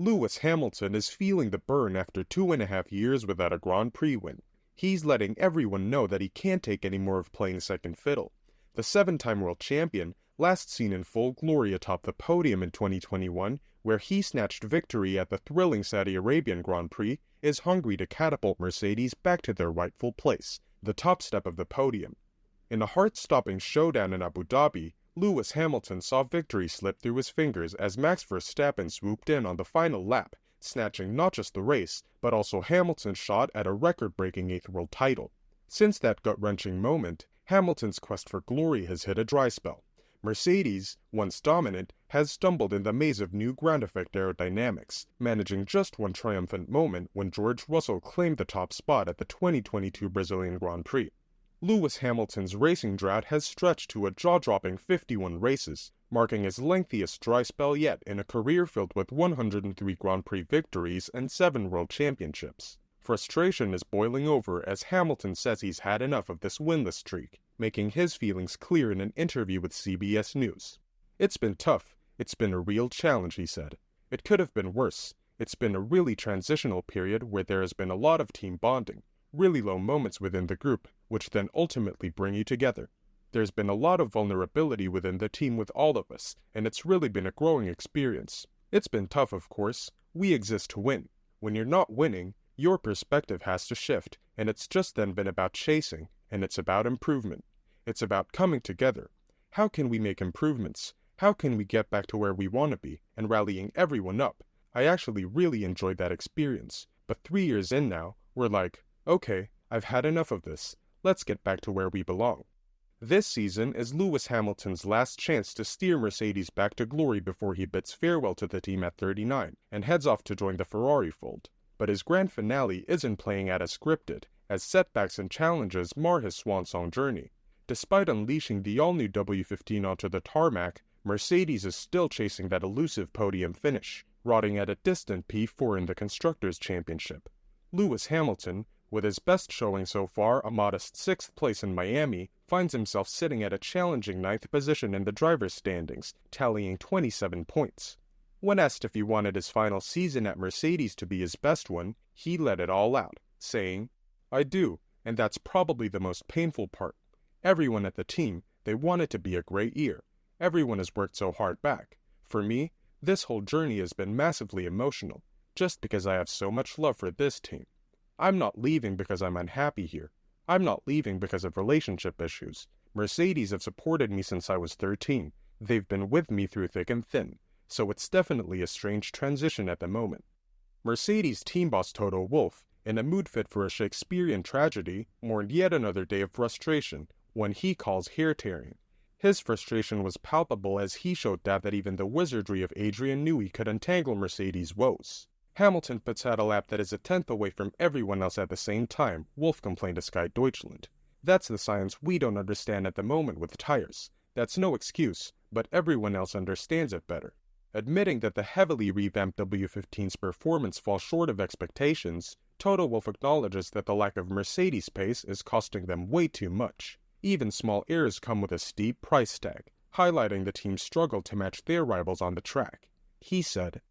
Lewis Hamilton is feeling the burn after 2.5 years without a Grand Prix win. He's letting everyone know that he can't take any more of playing second fiddle. The 7-time world champion, last seen in full glory atop the podium in 2021, where he snatched victory at the thrilling Saudi Arabian Grand Prix, is hungry to catapult Mercedes back to their rightful place, the top step of the podium. In a heart-stopping showdown in Abu Dhabi, Lewis Hamilton saw victory slip through his fingers as Max Verstappen swooped in on the final lap, snatching not just the race, but also Hamilton's shot at a record-breaking 8th world title. Since that gut-wrenching moment, Hamilton's quest for glory has hit a dry spell. Mercedes, once dominant, has stumbled in the maze of new ground effect aerodynamics, managing just one triumphant moment when George Russell claimed the top spot at the 2022 Brazilian Grand Prix. Lewis Hamilton's racing drought has stretched to a jaw-dropping 51 races, marking his lengthiest dry spell yet in a career filled with 103 Grand Prix victories and 7 World Championships. Frustration is boiling over as Hamilton says he's had enough of this winless streak, making his feelings clear in an interview with CBS News. "It's been tough. It's been a real challenge," he said. "It could have been worse. It's been a really transitional period where there has been a lot of team bonding, really low moments within the group, which then ultimately bring you together. There's been a lot of vulnerability within the team with all of us, and it's really been a growing experience. It's been tough, of course. We exist to win. When you're not winning, your perspective has to shift, and it's just then been about chasing, and it's about improvement. It's about coming together. How can we make improvements? How can we get back to where we want to be, and rallying everyone up? I actually really enjoyed that experience, but 3 years in now, we're like, okay, I've had enough of this. Let's get back to where we belong." This season is Lewis Hamilton's last chance to steer Mercedes back to glory before he bids farewell to the team at 39 and heads off to join the Ferrari fold. But his grand finale isn't playing out as scripted, as setbacks and challenges mar his swan-song journey. Despite unleashing the all-new W15 onto the tarmac, Mercedes is still chasing that elusive podium finish, rotting at a distant P4 in the Constructors' Championship. Lewis Hamilton, with his best showing so far, a modest 6th place in Miami, finds himself sitting at a challenging 9th position in the driver's standings, tallying 27 points. When asked if he wanted his final season at Mercedes to be his best one, he let it all out, saying, "I do, and that's probably the most painful part. Everyone at the team, they want it to be a great year. Everyone has worked so hard back. For me, this whole journey has been massively emotional, just because I have so much love for this team. I'm not leaving because I'm unhappy here. I'm not leaving because of relationship issues. Mercedes have supported me since I was 13. They've been with me through thick and thin, so it's definitely a strange transition at the moment." Mercedes team boss Toto Wolf, in a mood fit for a Shakespearean tragedy, mourned yet another day of frustration, one he calls hair-tearing. His frustration was palpable as he showed doubt that even the wizardry of Adrien Newey could untangle Mercedes' woes. "Hamilton puts out a lap that is a tenth away from everyone else at the same time," Wolf complained to Sky Deutschland. "That's the science we don't understand at the moment with tires. That's no excuse, but everyone else understands it better." Admitting that the heavily revamped W15's performance falls short of expectations, Toto Wolf acknowledges that the lack of Mercedes pace is costing them way too much. Even small errors come with a steep price tag, highlighting the team's struggle to match their rivals on the track. He said,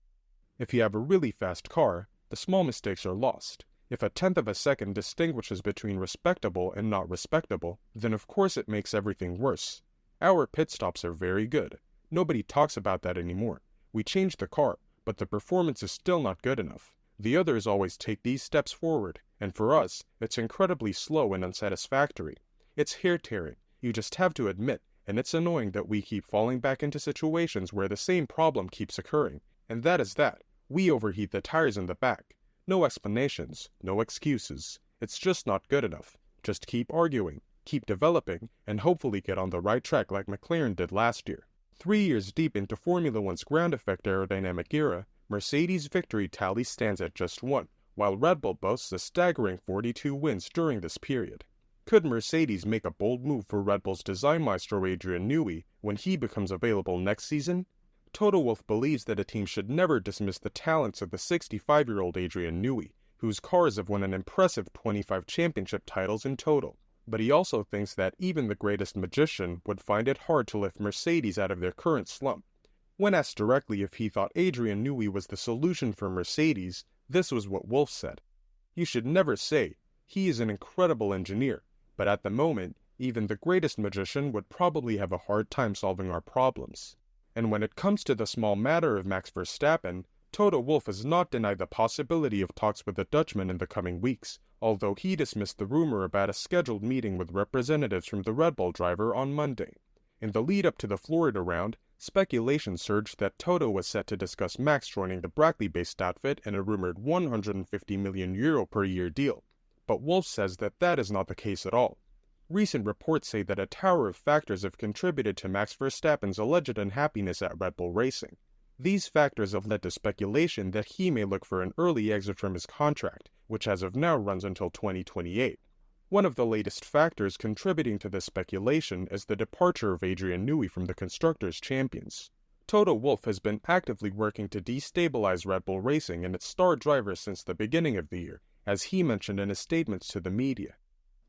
"If you have a really fast car, the small mistakes are lost. If a tenth of a second distinguishes between respectable and not respectable, then of course it makes everything worse. Our pit stops are very good. Nobody talks about that anymore. We changed the car, but the performance is still not good enough. The others always take these steps forward, and for us, it's incredibly slow and unsatisfactory. It's hair-tearing, you just have to admit, and it's annoying that we keep falling back into situations where the same problem keeps occurring. And that is that. We overheat the tires in the back. No explanations, no excuses. It's just not good enough. Just keep arguing, keep developing, and hopefully get on the right track like McLaren did last year." 3 years deep into Formula One's ground effect aerodynamic era, Mercedes' victory tally stands at just 1, while Red Bull boasts a staggering 42 wins during this period. Could Mercedes make a bold move for Red Bull's design maestro Adrien Newey when he becomes available next season? Toto Wolf believes that a team should never dismiss the talents of the 65-year-old Adrien Newey, whose cars have won an impressive 25 championship titles in total. But he also thinks that even the greatest magician would find it hard to lift Mercedes out of their current slump. When asked directly if he thought Adrien Newey was the solution for Mercedes, this was what Wolf said. "You should never say. He is an incredible engineer, but at the moment, even the greatest magician would probably have a hard time solving our problems." And when it comes to the small matter of Max Verstappen, Toto Wolf has not denied the possibility of talks with the Dutchman in the coming weeks, although he dismissed the rumor about a scheduled meeting with representatives from the Red Bull driver on Monday. In the lead-up to the Florida round, speculation surged that Toto was set to discuss Max joining the Brackley-based outfit in a rumored €150 million per year deal, but Wolf says that that is not the case at all. Recent reports say that a tower of factors have contributed to Max Verstappen's alleged unhappiness at Red Bull Racing. These factors have led to speculation that he may look for an early exit from his contract, which as of now runs until 2028. One of the latest factors contributing to this speculation is the departure of Adrien Newey from the Constructors' Champions. Toto Wolf has been actively working to destabilize Red Bull Racing and its star drivers since the beginning of the year, as he mentioned in his statements to the media.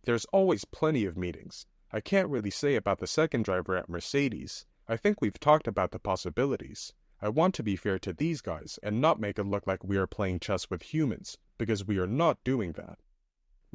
"There's always plenty of meetings. I can't really say about the second driver at Mercedes. I think we've talked about the possibilities. I want to be fair to these guys and not make it look like we are playing chess with humans, because we are not doing that."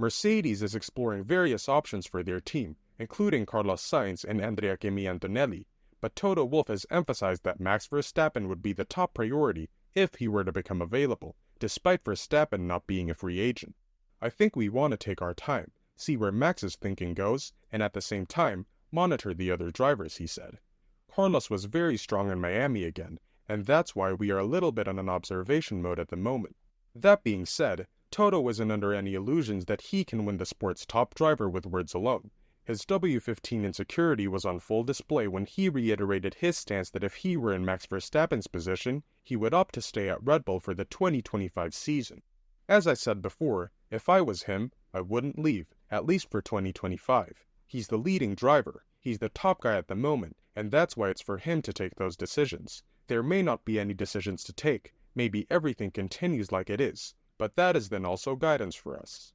Mercedes is exploring various options for their team, including Carlos Sainz and Andrea Antonelli, but Toto Wolf has emphasized that Max Verstappen would be the top priority if he were to become available, despite Verstappen not being a free agent. "I think we want to take our time, see where Max's thinking goes, and at the same time, monitor the other drivers," he said. "Carlos was very strong in Miami again, and that's why we are a little bit on an observation mode at the moment. That being said, Toto isn't under any illusions that he can win the sport's top driver with words alone. His W15 insecurity was on full display when he reiterated his stance that if he were in Max Verstappen's position, he would opt to stay at Red Bull for the 2025 season. "As I said before, if I was him, I wouldn't leave, at least for 2025. He's the leading driver, he's the top guy at the moment, and that's why it's for him to take those decisions. There may not be any decisions to take, maybe everything continues like it is, but that is then also guidance for us."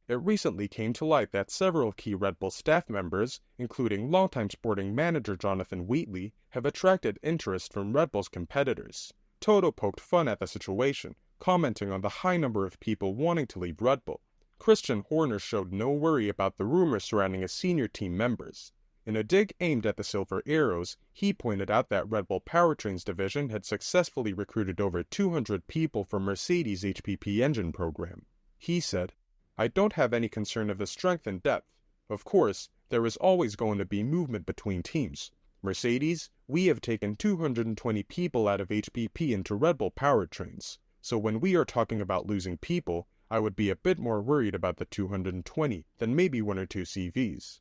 It recently came to light that several key Red Bull staff members, including longtime sporting manager Jonathan Wheatley, have attracted interest from Red Bull's competitors. Toto poked fun at the situation, commenting on the high number of people wanting to leave Red Bull. Christian Horner showed no worry about the rumors surrounding his senior team members. In a dig aimed at the Silver Arrows, he pointed out that Red Bull Powertrains division had successfully recruited over 200 people for Mercedes' HPP engine program. He said, "I don't have any concern of the strength and depth. Of course, there is always going to be movement between teams. Mercedes, we have taken 220 people out of HPP into Red Bull Powertrains. So when we are talking about losing people, I would be a bit more worried about the 220 than maybe one or two CVs."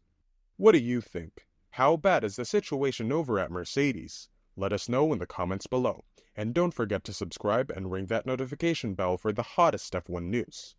What do you think? How bad is the situation over at Mercedes? Let us know in the comments below. And don't forget to subscribe and ring that notification bell for the hottest F1 news.